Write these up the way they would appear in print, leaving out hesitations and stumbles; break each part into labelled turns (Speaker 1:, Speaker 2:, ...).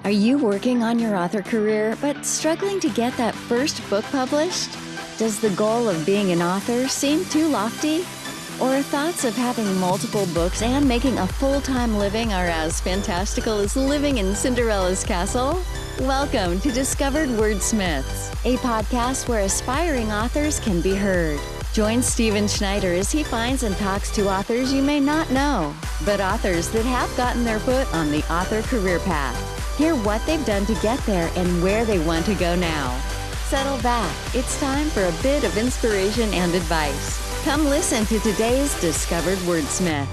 Speaker 1: Are you working on your author career but struggling to get that first book published? Does the goal of being an author seem too lofty? Or thoughts of having multiple books and making a full-time living are as fantastical as living in Cinderella's castle? Welcome to Discovered Wordsmiths, a podcast where aspiring authors can be heard. Join Stephen Schneider as he finds and talks to authors you may not know, but authors that have gotten their foot on the author career path. Hear what they've done to get there and where they want to go now. Settle back. It's time for a bit of inspiration and advice. Come listen to today's Discovered Wordsmith.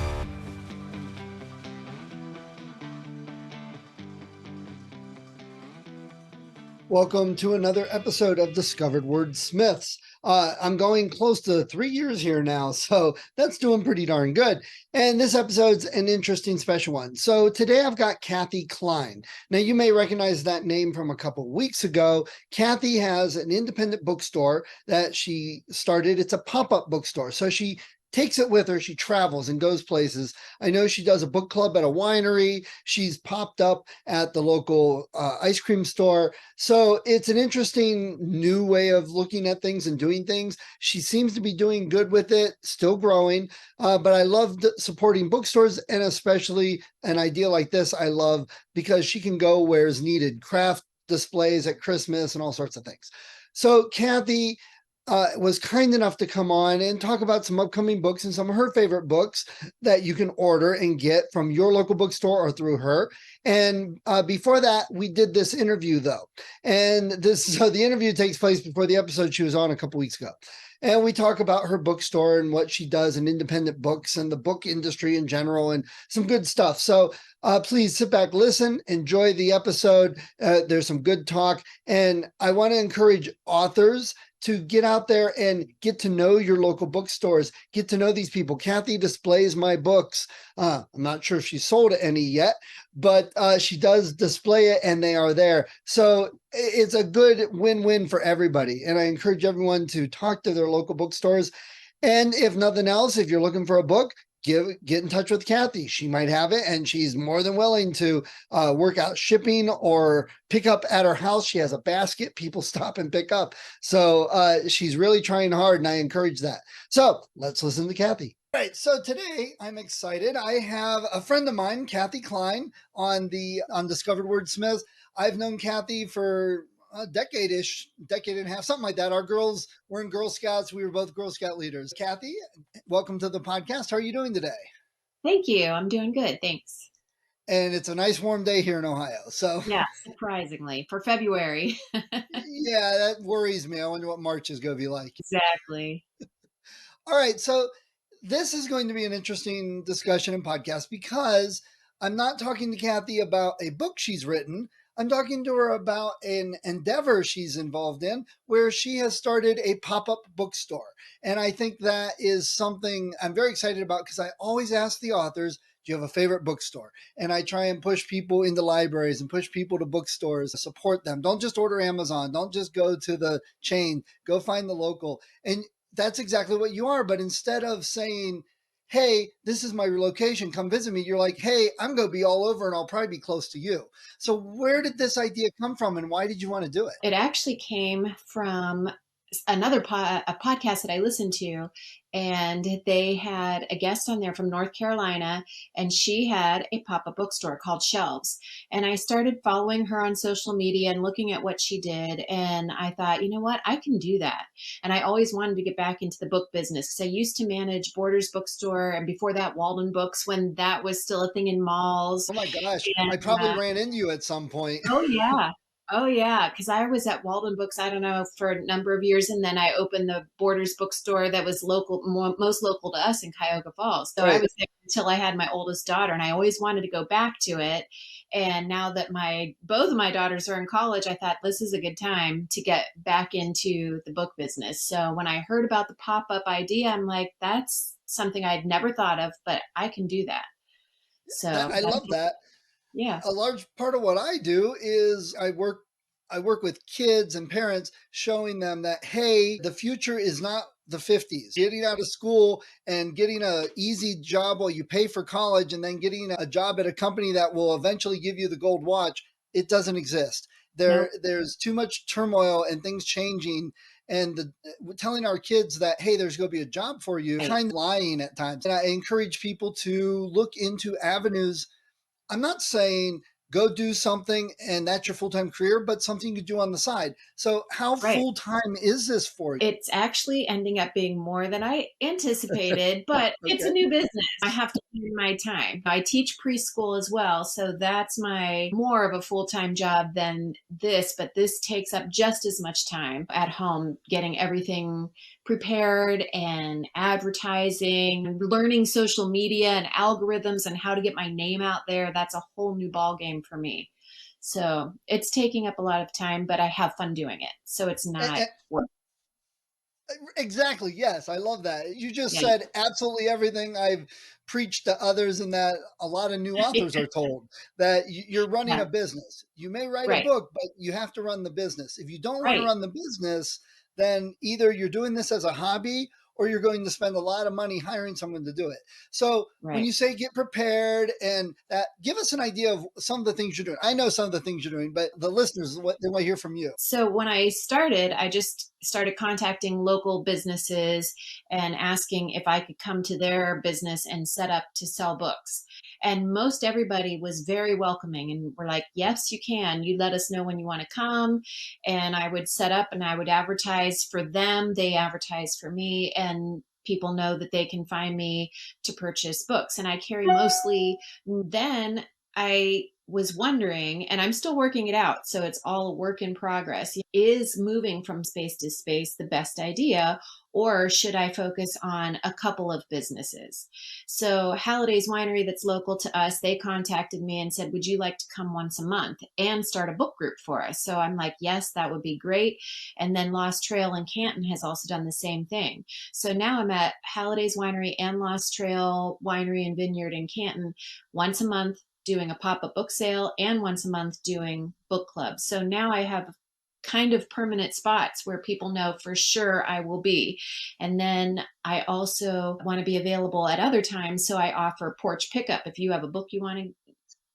Speaker 2: Welcome to another episode of Discovered Wordsmiths. I'm going close to 3 years here now, so that's doing pretty darn good. And this episode's an interesting special one. So today I've got Cathy Klein. Now you may recognize that name from a couple weeks ago. Cathy has an independent bookstore that she started. It's a pop-up bookstore. So she takes it with her. She travels and goes places. I know she does a book club at a winery. She's popped up at the local ice cream store. So it's an interesting new way of looking at things and doing things. She seems to be doing good with it, still growing. But I love supporting bookstores, and especially an idea like this I love because she can go where is needed, craft displays at Christmas and all sorts of things. So Cathy was kind enough to come on and talk about some upcoming books and some of her favorite books that you can order and get from your local bookstore or through her. And before that, we did this interview though. And so the interview takes place before the episode she was on a couple weeks ago. And we talk about her bookstore and what she does in independent books and the book industry in general and some good stuff. So please sit back, listen, enjoy the episode. There's some good talk. And I want to encourage authors to get out there and get to know your local bookstores, get to know these people. Cathy displays my books. I'm not sure if she sold any yet, but she does display it and they are there. So it's a good win-win for everybody. And I encourage everyone to talk to their local bookstores. And if nothing else, if you're looking for a book, get in touch with Cathy. She might have it, and she's more than willing to work out shipping or pick up at her house. She has a basket. People stop and pick up. So she's really trying hard, and I encourage that. So let's listen to Cathy. All right, so today I'm excited. I have a friend of mine, Cathy Klein, on Discovered Wordsmith. I've known Cathy for a decade and a half, something like that. Our girls were in Girl Scouts. We were both Girl Scout leaders. Cathy, welcome to the podcast. How are you doing today?
Speaker 3: Thank you. I'm doing good. Thanks.
Speaker 2: And it's a nice warm day here in Ohio. So
Speaker 3: Yeah, surprisingly for February.
Speaker 2: yeah, that worries me. I wonder what March is going to be like.
Speaker 3: Exactly.
Speaker 2: All right. So this is going to be an interesting discussion and podcast because I'm not talking to Cathy about a book she's written. I'm talking to her about an endeavor she's involved in where she has started a pop-up bookstore. And I think that is something I'm very excited about because I always ask the authors, do you have a favorite bookstore? And I try and push people into libraries and push people to bookstores, support them. Don't just order Amazon. Don't just go to the chain. Go find the local. And that's exactly what you are. But instead of saying, hey, this is my location, come visit me, you're like, hey, I'm going to be all over and I'll probably be close to you. So where did this idea come from and why did you want to do it?
Speaker 3: It actually came from a podcast that I listened to, and they had a guest on there from North Carolina, and she had a pop-up bookstore called Shelves. And I started following her on social media and looking at what she did, and I thought, you know what, I can do that. And I always wanted to get back into the book business because I used to manage Borders Bookstore, and before that Walden Books, when that was still a thing in malls.
Speaker 2: Oh my gosh,
Speaker 3: And
Speaker 2: I probably ran into you at some point.
Speaker 3: oh yeah. Oh yeah, because I was at Walden Books, I don't know, for a number of years, and then I opened the Borders bookstore that was local, most local to us in Cuyahoga Falls. So I
Speaker 2: Right.
Speaker 3: was there until I had my oldest daughter, and I always wanted to go back to it. And now that both of my daughters are in college, I thought this is a good time to get back into the book business. So when I heard about the pop-up idea, I'm like, that's something I'd never thought of, but I can do that. So
Speaker 2: I love that.
Speaker 3: yeah.
Speaker 2: A large part of what I do is I work with kids and parents showing them that hey, the future is not the 50s. Getting out of school and getting a easy job while you pay for college and then getting a job at a company that will eventually give you the gold watch. it doesn't exist.
Speaker 3: Nope.
Speaker 2: There's too much turmoil and things changing, and telling our kids that, hey, there's going to be a job for you,
Speaker 3: Right.
Speaker 2: kind of lying at times. And I encourage people to look into avenues. I'm not saying go do something and that's your full-time career, but something you could do on the side. So how
Speaker 3: Right.
Speaker 2: full-time is this for you?
Speaker 3: It's actually ending up being more than I anticipated, but it's a
Speaker 2: Okay.
Speaker 3: new business. I have to plan my time. I teach preschool as well, so that's my more of a full-time job than this, but this takes up just as much time at home, getting everything prepared and advertising, learning social media and algorithms and how to get my name out there. That's a whole new ball game for me. So it's taking up a lot of time, but I have fun doing it. So it's not work.
Speaker 2: Exactly. Yes. I love that. You just
Speaker 3: Yeah.
Speaker 2: said absolutely everything I've preached to others, and that a lot of new authors are told, that you're running
Speaker 3: Yeah.
Speaker 2: a business. You may write a
Speaker 3: Right.
Speaker 2: book, but you have to run the business. If you don't want to
Speaker 3: Right.
Speaker 2: run the business, then either you're doing this as a hobby or you're going to spend a lot of money hiring someone to do it. So when
Speaker 3: Right.
Speaker 2: you say get prepared and that, give us an idea of some of the things you're doing. I know some of the things you're doing, but the listeners, what they want to hear from you.
Speaker 3: So when I started, I just started contacting local businesses and asking if I could come to their business and set up to sell books. And most everybody was very welcoming and were like, yes, you can. You let us know when you want to come. And I would set up and I would advertise for them. They advertise for me. And people know that they can find me to purchase books. And I carry mostly then I was wondering, and I'm still working it out, so it's all a work in progress. Is moving from space to space the best idea, or should I focus on a couple of businesses? So, Halliday's Winery, that's local to us, they contacted me and said, would you like to come once a month and start a book group for us? So, I'm like, yes, that would be great. And then Lost Trail in Canton has also done the same thing. So, now I'm at Halliday's Winery and Lost Trail Winery and Vineyard in Canton once a month doing a pop-up book sale and once a month doing book clubs. So now I have kind of permanent spots where people know for sure I will be. And then I also want to be available at other times. So I offer porch pickup. If you have a book you want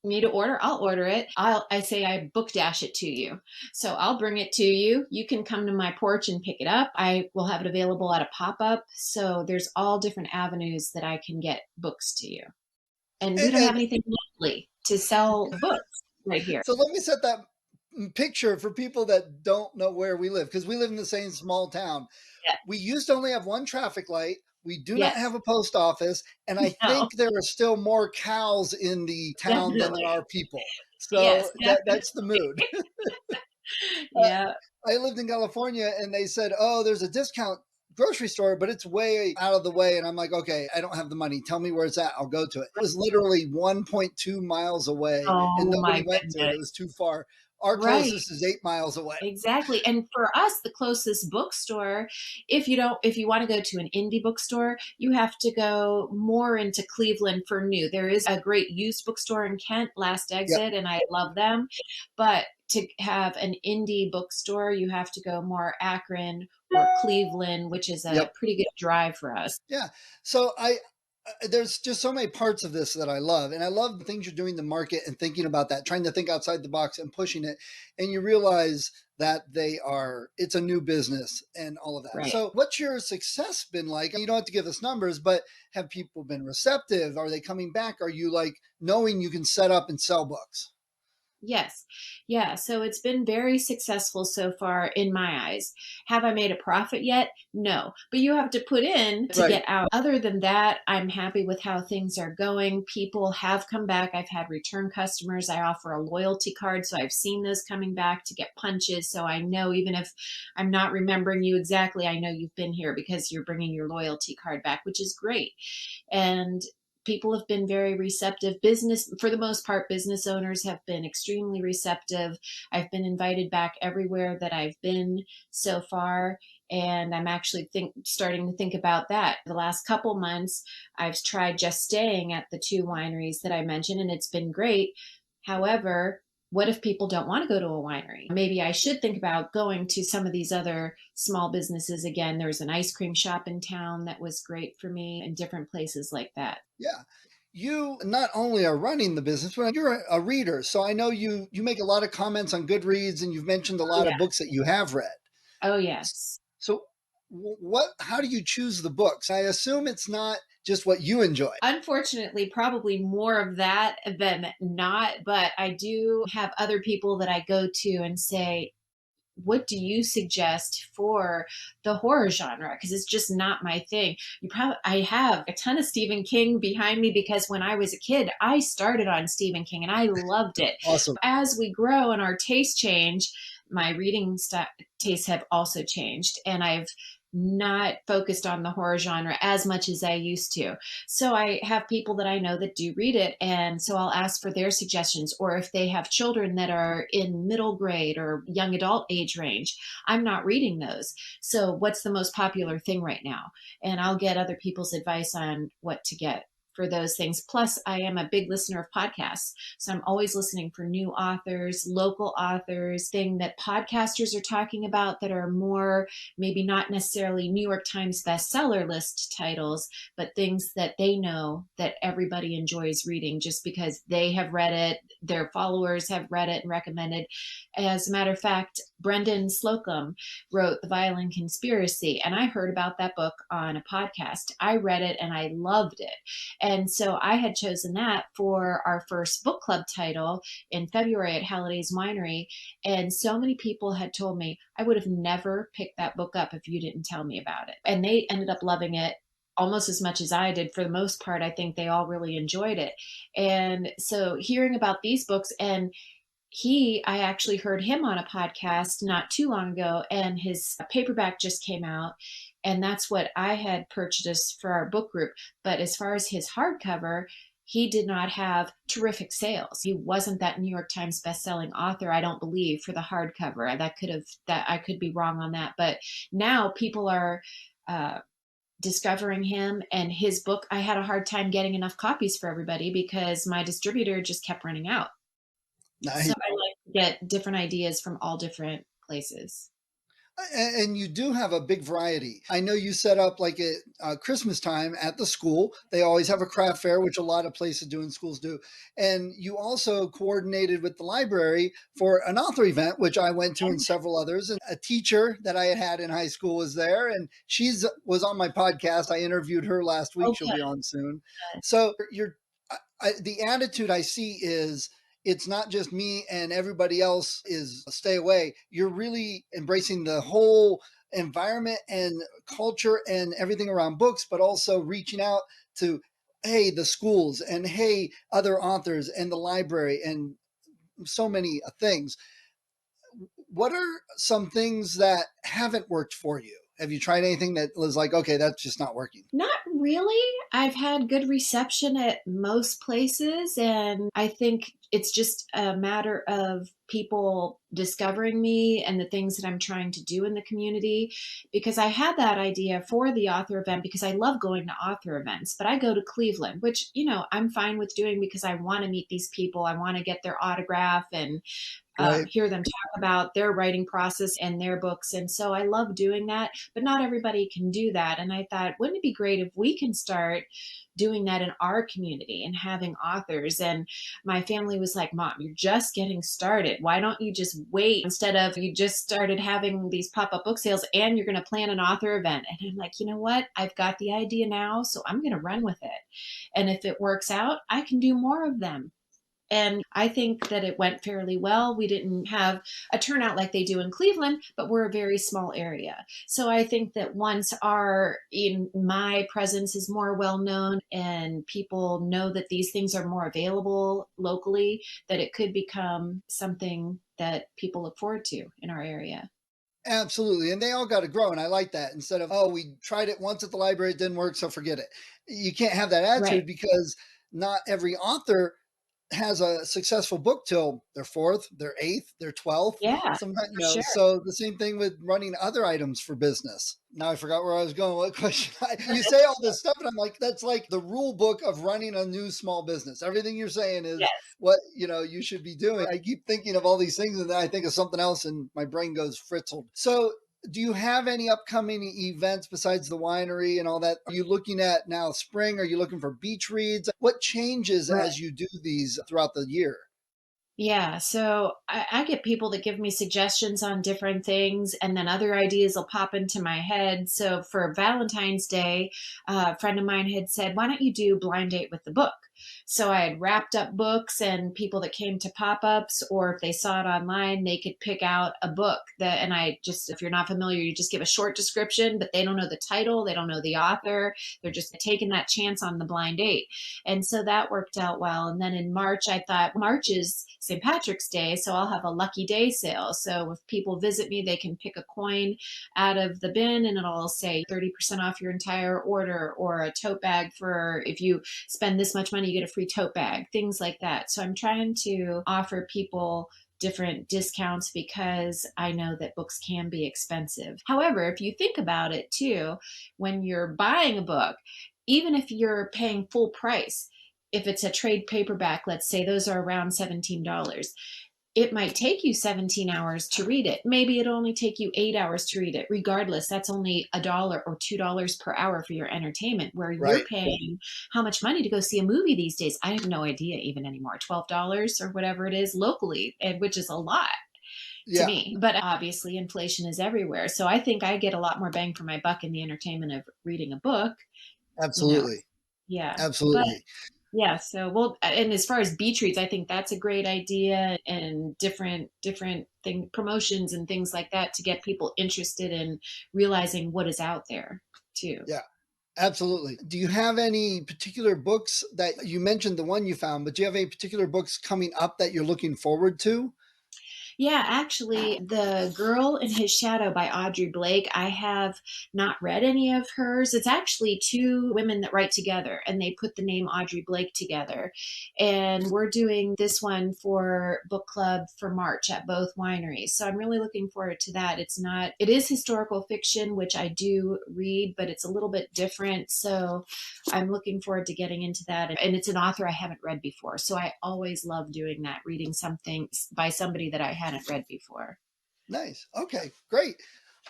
Speaker 3: me to order, I'll order it. I say I book dash it to you. So I'll bring it to you. You can come to my porch and pick it up. I will have it available at a pop-up. So there's all different avenues that I can get books to you. And we don't have
Speaker 2: And
Speaker 3: anything locally to sell books right here.
Speaker 2: so let me set that picture for people that don't know where we live, because we live in the same small town.
Speaker 3: Yeah.
Speaker 2: We used to only have one traffic light. We do not
Speaker 3: Yes.
Speaker 2: have a post office. And I
Speaker 3: No,
Speaker 2: think there are still more cows in the town than there
Speaker 3: definitely.
Speaker 2: are people.
Speaker 3: Yes,
Speaker 2: So
Speaker 3: definitely.
Speaker 2: that's the mood. Uh,
Speaker 3: Yeah.
Speaker 2: I lived in California and they said, oh, there's a discount grocery store, but it's way out of the way. And I'm like, okay, I don't have the money. Tell me where it's at. I'll go to it. It was literally 1.2 miles away and
Speaker 3: Oh
Speaker 2: nobody
Speaker 3: my
Speaker 2: went to it.
Speaker 3: goodness.
Speaker 2: It was too far. Our
Speaker 3: Right.
Speaker 2: closest is 8 miles away.
Speaker 3: Exactly. And for us, the closest bookstore, if you want to go to an indie bookstore, you have to go more into Cleveland for new. There is a great used bookstore in Kent, Last
Speaker 2: Yep.
Speaker 3: Exit, and I love them. But to have an indie bookstore, you have to go more Akron or Cleveland, which is a
Speaker 2: Yep.
Speaker 3: pretty good drive for us.
Speaker 2: Yeah. So there's just so many parts of this that I love. And I love the things you're doing in the market and thinking about that, trying to think outside the box and pushing it. And you realize that it's a new business and all of that.
Speaker 3: Right.
Speaker 2: So what's your success been like? You don't have to give us numbers, but have people been receptive? Are they coming back? Are you like knowing you can set up and sell books?
Speaker 3: Yes. Yeah. So it's been very successful so far in my eyes. Have I made a profit yet? No. But you have to put in to
Speaker 2: Right.
Speaker 3: get out. Other than that, I'm happy with how things are going. People have come back. I've had return customers. I offer a loyalty card. So I've seen those coming back to get punches. So I know even if I'm not remembering you exactly, I know you've been here because you're bringing your loyalty card back, which is great. And people have been very receptive. Business, for the most part, business owners have been extremely receptive. I've been invited back everywhere that I've been so far, and I'm actually starting to think about that. The last couple months I've tried just staying at the two wineries that I mentioned, and it's been great. However, what if people don't want to go to a winery? Maybe I should think about going to some of these other small businesses again. There was an ice cream shop in town that was great for me, and different places like that.
Speaker 2: Yeah. you not only are running the business, but you're a reader. So I know you make a lot of comments on Goodreads, and you've mentioned a
Speaker 3: Oh,
Speaker 2: lot of
Speaker 3: yeah.
Speaker 2: books that you have read.
Speaker 3: Oh, yes.
Speaker 2: So what how do you choose the books? I assume it's not just what you enjoy.
Speaker 3: Unfortunately, probably more of that than not, but I do have other people that I go to and say, what do you suggest for the horror genre? Because it's just not my thing. I have a ton of Stephen King behind me because when I was a kid, I started on Stephen King and I loved it.
Speaker 2: Awesome.
Speaker 3: As we grow and our tastes change, my tastes have also changed, and I've not focused on the horror genre as much as I used to. So I have people that I know that do read it. And so I'll ask for their suggestions. Or if they have children that are in middle grade or young adult age range, I'm not reading those. So what's the most popular thing right now? And I'll get other people's advice on what to get for those things. Plus, I am a big listener of podcasts. So I'm always listening for new authors, local authors, thing that podcasters are talking about that are more maybe not necessarily New York Times bestseller list titles, but things that they know that everybody enjoys reading just because they have read it, their followers have read it and recommended. As a matter of fact, Brendan Slocum wrote The Violin Conspiracy, and I heard about that book on a podcast. I read it and I loved it. And so I had chosen that for our first book club title in February at Halliday's Winery. And so many people had told me I would have never picked that book up if you didn't tell me about it. And they ended up loving it almost as much as I did. For the most part, I think they all really enjoyed it. And so hearing about these books, and I actually heard him on a podcast not too long ago, and his paperback just came out. And that's what I had purchased for our book group. But as far as his hardcover, he did not have terrific sales. He wasn't that New York Times bestselling author, I don't believe, for the hardcover. That I could be wrong on that. But now people are uh, discovering him and his book. I had a hard time getting enough copies for everybody because my distributor just kept running out. So
Speaker 2: Nice.
Speaker 3: I like to get different ideas from all different places.
Speaker 2: And you do have a big variety. I know you set up like at Christmas time at the school. They always have a craft fair, which a lot of places do and schools do. And you also coordinated with the library for an author event, which I went to and several others. And a teacher that I had in high school was there, and she's was on my podcast. I interviewed her last week.
Speaker 3: Oh,
Speaker 2: She'll
Speaker 3: good.
Speaker 2: be on soon. So the attitude I see is it's not just me and everybody else is stay away. You're really embracing the whole environment and culture and everything around books, but also reaching out to, hey, the schools and hey, other authors and the library and so many things. What are some things that haven't worked for you? Have you tried anything that was like, okay, that's just not working?
Speaker 3: Not really. I've had good reception at most places, and I think it's just a matter of people discovering me and the things that I'm trying to do in the community. Because I had that idea for the author event because I love going to author events, but I go to Cleveland, which, I'm fine with doing because I want to meet these people. I want to get their autograph and
Speaker 2: Right.
Speaker 3: hear them talk about their writing process and their books. And so I love doing that, but not everybody can do that. And I thought, wouldn't it be great if we can start doing that in our community and having authors? And my family was like, Mom, you're just getting started. Why don't you just wait instead of you just started having these pop-up book sales and you're going to plan an author event? And I'm like, you know what? I've got the idea now, so I'm going to run with it. And if it works out, I can do more of them. And I think that it went fairly well. We didn't have a turnout like they do in Cleveland, but we're a very small area. So I think that once in my presence is more well known and people know that these things are more available locally, that it could become something that people look forward to in our area.
Speaker 2: Absolutely. And they all got to grow. And I like that instead of, oh, we tried it once at the library, it didn't work, so forget it. You can't have that
Speaker 3: Right.
Speaker 2: attitude because not every author has a successful book till their fourth, their eighth, their 12th.
Speaker 3: Yeah,
Speaker 2: Sometimes,
Speaker 3: for sure.
Speaker 2: so the same thing with running other items for business. Now I forgot where I was going. What question? You say all this stuff, and I'm like, that's like the rule book of running a new small business. Everything you're saying is
Speaker 3: Yes.
Speaker 2: what you should be doing. I keep thinking of all these things, and then I think of something else, and my brain goes fritzled. So Do you have any upcoming events besides the winery and all that? Are you looking at now spring? Are you looking for beach reads? What changes
Speaker 3: Right.
Speaker 2: as you do these throughout the year?
Speaker 3: Yeah, so I get people that give me suggestions on different things, and then other ideas will pop into my head. So for Valentine's Day, a friend of mine had said, "Why don't you do blind date with the book?" So I had wrapped up books, and people that came to pop-ups, or if they saw it online, they could pick out a book that, and I just, if you're not familiar, you just give a short description, but they don't know the title, they don't know the author, they're just taking that chance on the blind date. And so that worked out well. And then in March, I thought March is St. Patrick's Day, so I'll have a lucky day sale. So if people visit me, they can pick a coin out of the bin and it'll say 30% off your entire order, or a tote bag for if you spend this much money, you get a free tote bag, things like that. So I'm trying to offer people different discounts because I know that books can be expensive. However, if you think about it too, when you're buying a book, even if you're paying full price, if it's a trade paperback, let's say those are around $17. It might take you 17 hours to read it. Maybe it'll only take you 8 hours to read it. Regardless, that's only $1 or $2 per hour for your entertainment, where you're
Speaker 2: Right.
Speaker 3: paying how much money to go see a movie these days? I have no idea even anymore. $12 or whatever it is locally, which is a lot to
Speaker 2: Yeah,
Speaker 3: me. But obviously, inflation is everywhere. So I think I get a lot more bang for my buck in the entertainment of reading a book, you know.
Speaker 2: absolutely.
Speaker 3: Yeah. But
Speaker 2: Absolutely.
Speaker 3: yeah, so well, and as far as beach reads, I think that's a great idea, and different thing promotions and things like that to get people interested in realizing what is out there too.
Speaker 2: Yeah. Absolutely. Do you have any particular books that you mentioned the one you found, but do you have any particular books coming up that you're looking forward to?
Speaker 3: Yeah, actually, The Girl in His Shadow by Audrey Blake, I have not read any of hers. It's actually two women that write together and they put the name Audrey Blake together. And we're doing this one for book club for March at both wineries. So I'm really looking forward to that. It is historical fiction, which I do read, but it's a little bit different. So I'm looking forward to getting into that. And it's an author I haven't read before. So I always love doing that, reading something by somebody that I hadn't read before.
Speaker 2: Nice. Okay, great.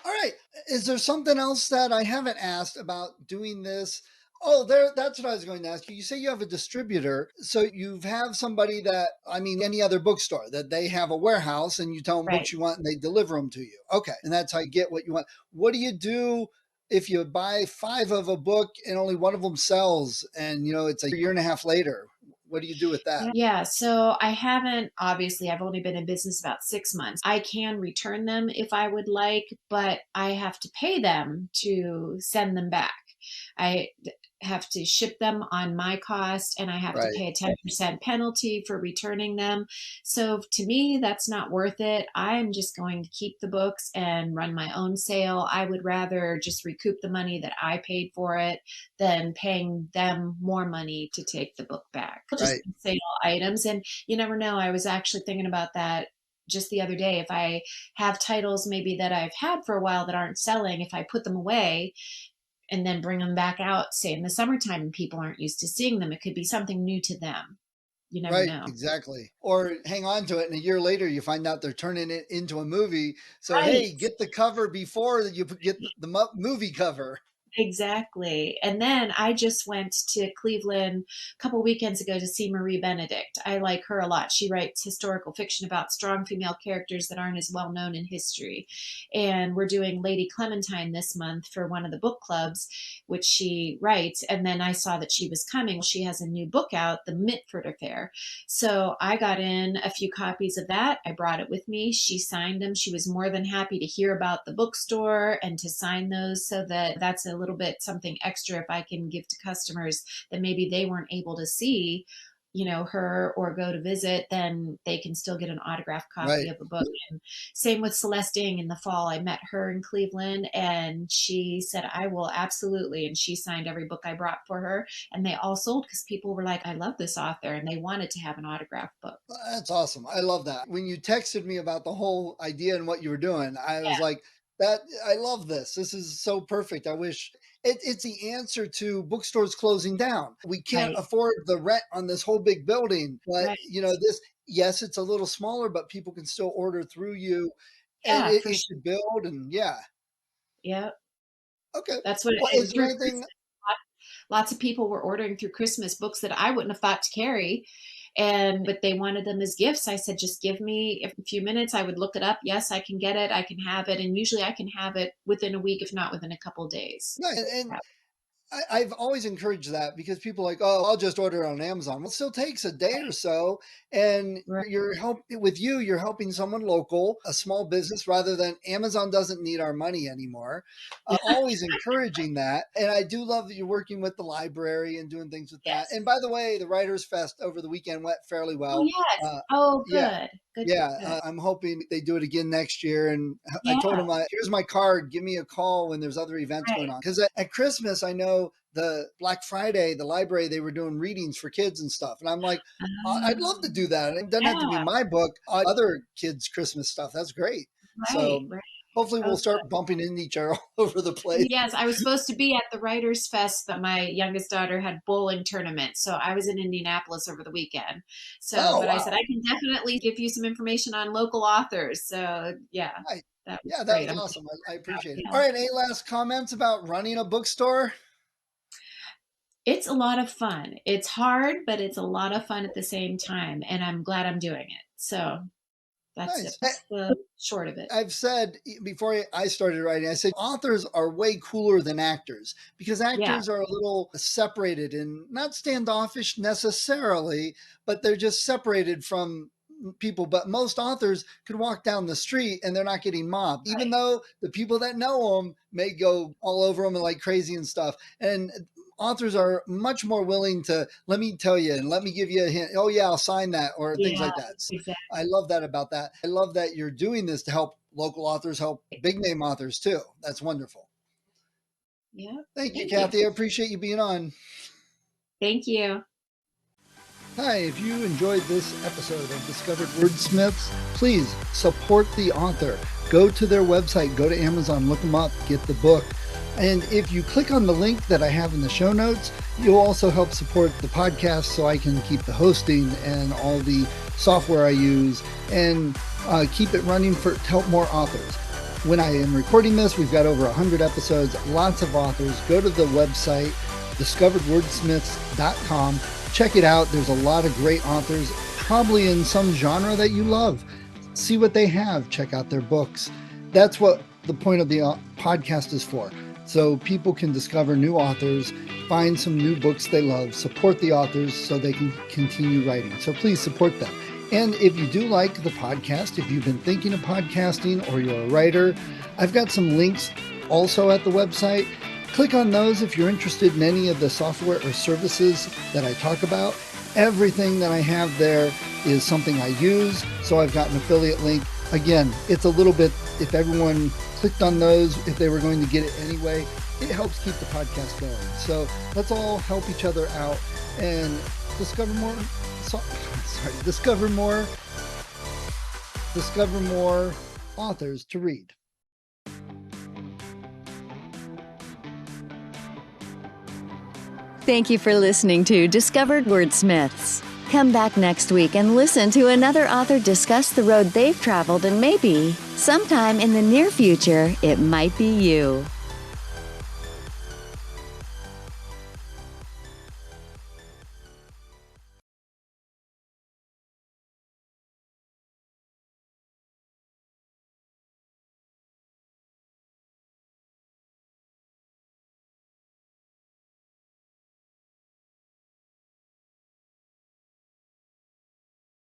Speaker 2: All right. Is there something else that I haven't asked about doing this? Oh, that's what I was going to ask you. You say you have a distributor. So you have somebody that, I mean, any other bookstore that they have a warehouse and you tell them what
Speaker 3: Right.
Speaker 2: you want and they deliver them to you. Okay. And that's how you get what you want. What do you do if you buy five of a book and only one of them sells and, it's a year and a half later? What do you do with that?
Speaker 3: Yeah, so I haven't, obviously, I've only been in business about 6 months. I can return them if I would like, but I have to pay them to send them back. I have to ship them on my cost and I have to
Speaker 2: Right.
Speaker 3: pay a 10% penalty for returning them. So to me, that's not worth it. I'm just going to keep the books and run my own sale. I would rather just recoup the money that I paid for it than paying them more money to take the book back. Just
Speaker 2: Right.
Speaker 3: sale items. And you never know. I was actually thinking about that just the other day. If I have titles maybe that I've had for a while that aren't selling, if I put them away and then bring them back out, say in the summertime, and people aren't used to seeing them, it could be something new to them. You never
Speaker 2: Right,
Speaker 3: know.
Speaker 2: exactly. Or hang on to it, and a year later you find out they're turning it into a movie. So
Speaker 3: Right.
Speaker 2: hey, get the cover before you get the movie cover.
Speaker 3: Exactly. And then I just went to Cleveland a couple weekends ago to see Marie Benedict. I like her a lot. She writes historical fiction about strong female characters that aren't as well known in history. And we're doing Lady Clementine this month for one of the book clubs, which she writes. And then I saw that she was coming. She has a new book out, The Mitford Affair. So I got in a few copies of that. I brought it with me. She signed them. She was more than happy to hear about the bookstore and to sign those, so that's a little bit something extra if I can give to customers that maybe they weren't able to see, her or go to visit, then they can still get an autographed copy
Speaker 2: Right,
Speaker 3: of a book. And same with Celeste Ng in the fall. I met her in Cleveland and she said, I will absolutely. And she signed every book I brought for her. And they all sold because people were like, I love this author. And they wanted to have an autographed book.
Speaker 2: that's awesome. I love that. When you texted me about the whole idea and what you were doing, I was like, that I love this. This is so perfect. I wish it's the answer to bookstores closing down. We can't
Speaker 3: Right.
Speaker 2: afford the rent on this whole big building, but
Speaker 3: Right.
Speaker 2: this, yes, it's a little smaller, but people can still order through you and
Speaker 3: Yeah,
Speaker 2: it,
Speaker 3: for
Speaker 2: it
Speaker 3: sure.
Speaker 2: could build and yeah.
Speaker 3: Yep.
Speaker 2: Okay.
Speaker 3: That's what
Speaker 2: Well,
Speaker 3: and
Speaker 2: is there
Speaker 3: through
Speaker 2: anything?
Speaker 3: Christmas, lots of people were ordering through Christmas books that I wouldn't have thought to carry, but they wanted them as gifts. I said, just give me a few minutes. I would look it up. Yes, I can get it. I can have it. And usually I can have it within a week, if not within a couple of days.
Speaker 2: No, and I've always encouraged that because people are like, oh, I'll just order it on Amazon. Well, it still takes a day or so. And
Speaker 3: Right.
Speaker 2: you're helping someone local, a small business, rather than Amazon doesn't need our money anymore. Always encouraging that. And I do love that you're working with the library and doing things with that.
Speaker 3: Yes.
Speaker 2: And by the way, the Writers Fest over the weekend went fairly
Speaker 3: Oh,
Speaker 2: well.
Speaker 3: yes.
Speaker 2: Uh,
Speaker 3: Oh,
Speaker 2: yeah.
Speaker 3: good. Good, good,
Speaker 2: Yeah,
Speaker 3: good.
Speaker 2: I'm hoping they do it again next year. And I told
Speaker 3: Yeah.
Speaker 2: them, here's my card. Give me a call when there's other events going
Speaker 3: Right.
Speaker 2: on. Because at Christmas, I know the Black Friday, the library, they were doing readings for kids and stuff. And I'm like, I'd love to do that. It doesn't have to be
Speaker 3: Yeah.
Speaker 2: my book, other kids' Christmas stuff. That's great.
Speaker 3: Right.
Speaker 2: So
Speaker 3: Right.
Speaker 2: hopefully
Speaker 3: Oh,
Speaker 2: we'll start bumping into each other all over the place.
Speaker 3: yes, I was supposed to be at the Writers Fest, but my youngest daughter had bowling tournament, so I was in Indianapolis over the weekend. So,
Speaker 2: Oh,
Speaker 3: but I said
Speaker 2: wow.
Speaker 3: I can definitely give you some information on local authors. So, yeah,
Speaker 2: Right.
Speaker 3: that was
Speaker 2: Yeah, that
Speaker 3: great.
Speaker 2: was
Speaker 3: I'm
Speaker 2: awesome. I
Speaker 3: out.
Speaker 2: appreciate it.
Speaker 3: Yeah,
Speaker 2: All right. Any last comments about running a bookstore?
Speaker 3: it's a lot of fun. It's hard, but it's a lot of fun at the same time, and I'm glad I'm doing it. So that's it.
Speaker 2: Nice.
Speaker 3: That's the short of it.
Speaker 2: I've said before I started writing, I said authors are way cooler than actors because
Speaker 3: Yeah,
Speaker 2: actors are a little separated and not standoffish necessarily, but they're just separated from people. But most authors could walk down the street and they're not getting mobbed, even
Speaker 3: right.
Speaker 2: though the people that know them may go all over them and like crazy and stuff. And authors are much more willing to let me tell you and let me give you a hint. Oh yeah, I'll sign that or things
Speaker 3: Yeah,
Speaker 2: like that.
Speaker 3: exactly.
Speaker 2: I love that about that. I love that you're doing this to help local authors, help big name authors too. That's wonderful.
Speaker 3: Yeah.
Speaker 2: Thank you,
Speaker 3: Thank you.
Speaker 2: Cathy. I appreciate you being on.
Speaker 3: Thank you.
Speaker 2: Hi, if you enjoyed this episode of Discovered Wordsmiths, please support the author. Go to their website, go to Amazon, look them up, get the book. And if you click on the link that I have in the show notes, you'll also help support the podcast so I can keep the hosting and all the software I use and keep it running to help more authors. When I am recording this, we've got over 100 episodes, lots of authors. Go to the website, discoveredwordsmiths.com. Check it out. There's a lot of great authors, probably in some genre that you love. See what they have. Check out their books. That's what the point of the podcast is for. So people can discover new authors, find some new books they love, support the authors so they can continue writing. So please support them. And if you do like the podcast, if you've been thinking of podcasting or you're a writer, I've got some links also at the website. Click on those if you're interested in any of the software or services that I talk about. Everything that I have there is something I use, so I've got an affiliate link. Again, it's a little bit, if everyone clicked on those, if they were going to get it anyway, it helps keep the podcast going. So let's all help each other out and discover more authors to read.
Speaker 1: Thank you for listening to Discovered Wordsmiths. Come back next week and listen to another author discuss the road they've traveled, and maybe, sometime in the near future, it might be you.